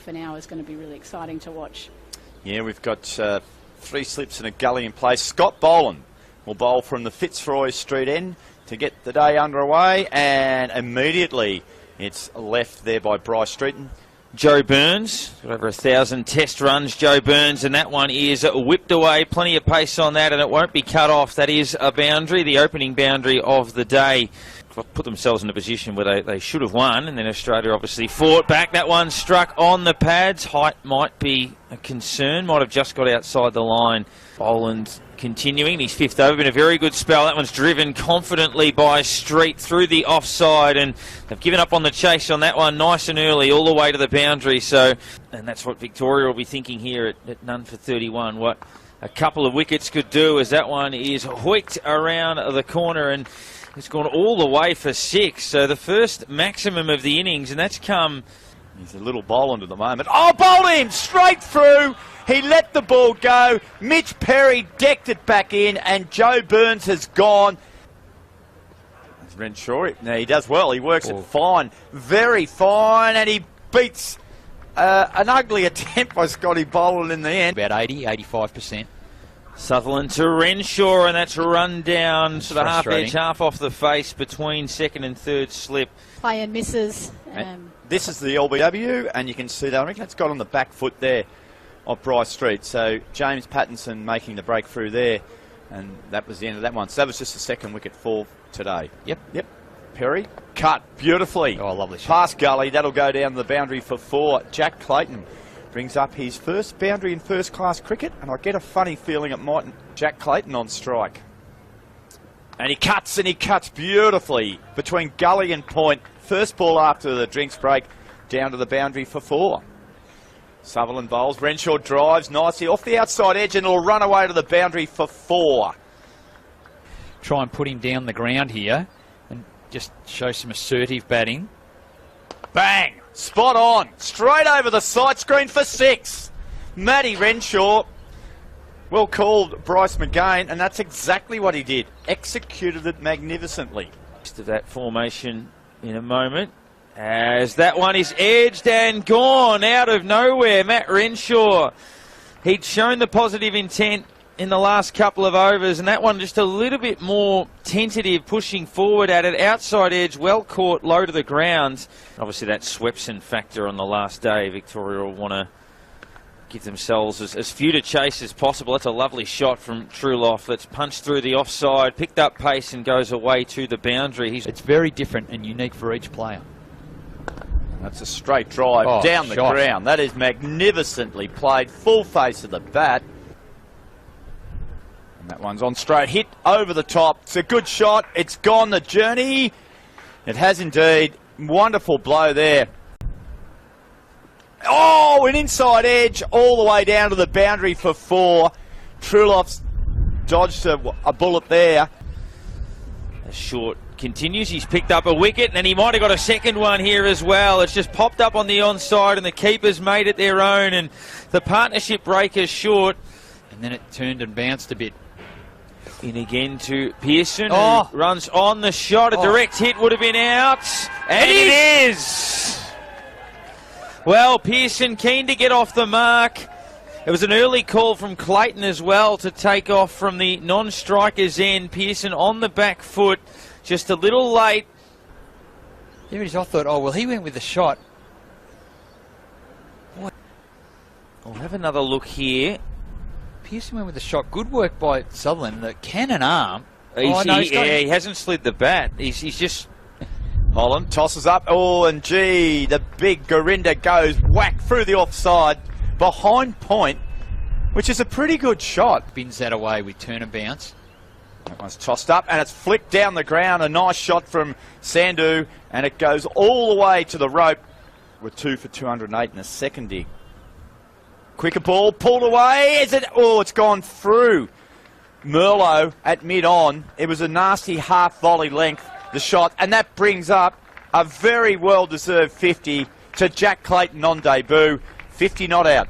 half an hour is going to be really exciting to watch. Yeah, we've got 3 slips and a gully in place. Scott Boland will bowl from the Fitzroy Street end to get the day underway, and immediately it's left there by Bryce Streeton. Joe Burns, got over 1,000 test runs, Joe Burns, and that one is whipped away. Plenty of pace on that, and it won't be cut off. That is a boundary, the opening boundary of the day. Put themselves in a position where they should have won, and then Australia obviously fought back. That one struck on the pads. Height might be a concern, might have just got outside the line. Boland continuing his 5th over, been a very good spell. That one's driven confidently by Street through the offside, and they've given up on the chase on that one nice and early all the way to the boundary. So, and that's what Victoria will be thinking here at none for 31. What a couple of wickets could do, as that one is hoiked around the corner, and it's gone all the way for 6. So the first maximum of the innings, and that's come... He's a little Boland at the moment. Oh, bowled him straight through. He let the ball go. Mitch Perry decked it back in, and Joe Burns has gone. That's Renshaw. Now, he does well. He works it fine. Very fine, and he beats an ugly attempt by Scotty Boland in the end. About 85%. Sutherland to Renshaw, and that's run down sort of half edge, half off the face between 2nd and 3rd slip. Play and misses. This is the LBW, and you can see that. I reckon it's got on the back foot there of Bryce Street. So James Pattinson making the breakthrough there, and that was the end of that one. So that was just the 2nd wicket fall today. Yep. Perry cut beautifully. Oh, lovely shot. Past gully. That'll go down the boundary for 4. Jack Clayton brings up his first boundary in first-class cricket, and I get a funny feeling it might. Jack Clayton on strike. And he cuts beautifully between gully and point. First ball after the drinks break, down to the boundary for 4. Sutherland bowls. Renshaw drives nicely off the outside edge, and it'll run away to the boundary for 4. Try and put him down the ground here and just show some assertive batting. Bang! Spot on. Straight over the side screen for 6. Matty Renshaw. Well called, Bryce McGain, and that's exactly what he did. Executed it magnificently. Of that formation in a moment, as that one is edged and gone out of nowhere. Matt Renshaw, he'd shown the positive intent in the last couple of overs, and that one just a little bit more tentative, pushing forward at it. Outside edge, well caught, low to the ground. Obviously that Swepson factor on the last day. Victoria will want to give themselves as few to chase as possible. That's a lovely shot from Truloff that's punched through the offside, picked up pace and goes away to the boundary. It's very different and unique for each player. That's a straight drive down the ground. That is magnificently played, full face of the bat. And that one's on straight, hit over the top. It's a good shot. It's gone the journey. It has indeed. Wonderful blow there. Oh, an inside edge all the way down to the boundary for 4. Truloff's dodged a bullet there. A short continues. He's picked up a wicket, and he might have got a second one here as well. It's just popped up on the onside, and the keeper's made it their own, and the partnership break is short. And then it turned and bounced a bit. In again to Pearson, who runs on the shot. A direct hit would have been out, and it is. Well, Pearson keen to get off the mark. It was an early call from Clayton as well to take off from the non-striker's end. Pearson on the back foot, just a little late. There it is. I thought, oh, well, he went with the shot. What? I'll have another look here. Pearson went with the shot. Good work by Sutherland. The cannon arm. He hasn't slid the bat. He's just... Holland tosses up. Oh, and gee, the big Gorinda goes whack through the offside behind point, which is a pretty good shot. Bins that away with turn and bounce. That one's tossed up, and it's flicked down the ground. A nice shot from Sandhu, and it goes all the way to the rope. We're 2 for 208 in the second dig. Quicker ball, pulled away. Is it? Oh, it's gone through Merlot at mid-on. It was a nasty half volley length, the shot, and that brings up a very well-deserved 50 to Jack Clayton on debut. 50 not out.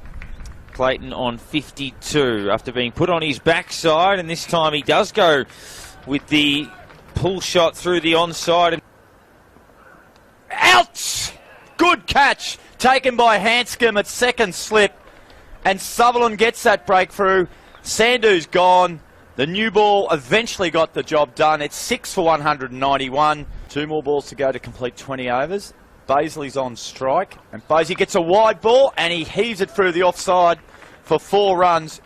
Clayton on 52 after being put on his backside, and this time he does go with the pull shot through the onside. Out! Good catch to taken by Hanscom at second slip, and Sutherland gets that breakthrough. Sandhu's gone. The new ball eventually got the job done. It's 6 for 191. 2 more balls to go to complete 20 overs. Baisley's on strike, and Baisley gets a wide ball, and he heaves it through the offside for 4 runs.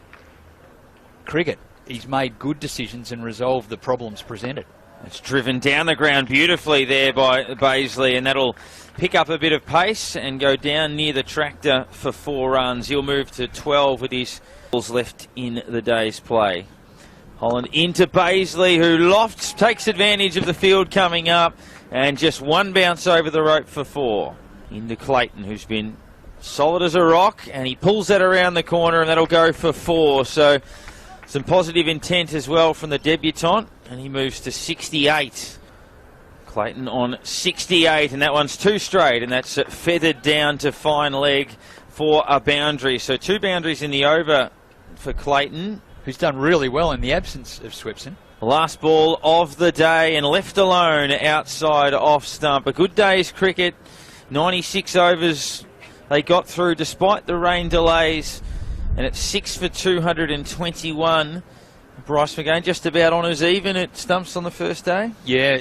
Cricket. He's made good decisions and resolved the problems presented. It's driven down the ground beautifully there by Baisley, and that'll pick up a bit of pace and go down near the tractor for 4 runs. He'll move to 12 with his balls left in the day's play. Holland into Baisley, who lofts, takes advantage of the field coming up, and just 1 bounce over the rope for 4. Into Clayton, who's been solid as a rock, and he pulls that around the corner, and that'll go for 4. So some positive intent as well from the debutant, and he moves to 68. Clayton on 68, and that one's 2 straight, and that's feathered down to fine leg for a boundary. So 2 boundaries in the over for Clayton, who's done really well in the absence of Swipson. Last ball of the day, and left alone outside off stump. A good day's cricket. 96 overs they got through despite the rain delays, and it's 6 for 221. Bryce McGain just about honours even at stumps on the first day. Yeah,